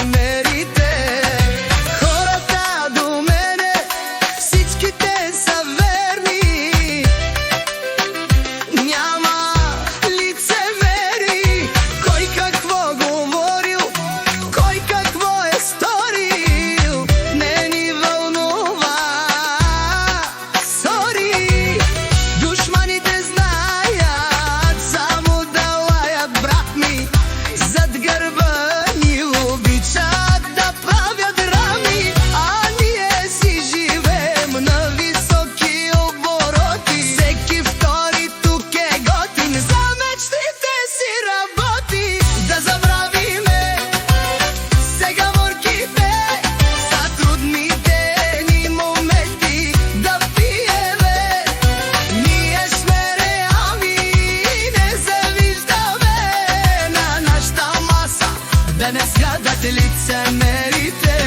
лицемерите. Хората до мене, всичките са верни. Няма лицемери. Кой какво говорил, кой какво е сторил, не ни вълнува. Сори, душманите знаят само да лаят, брат ми. Зад гърба ни обичат да правят драми, а ние си живеем на високи обороти. Всеки втори тук е готин, за мечтите си работи. Да забравиме сегаворките, за трудните ни моменти да пиеме. Ние сме реални, не завиждаме на нашата маса, да не сгадат лицемерите.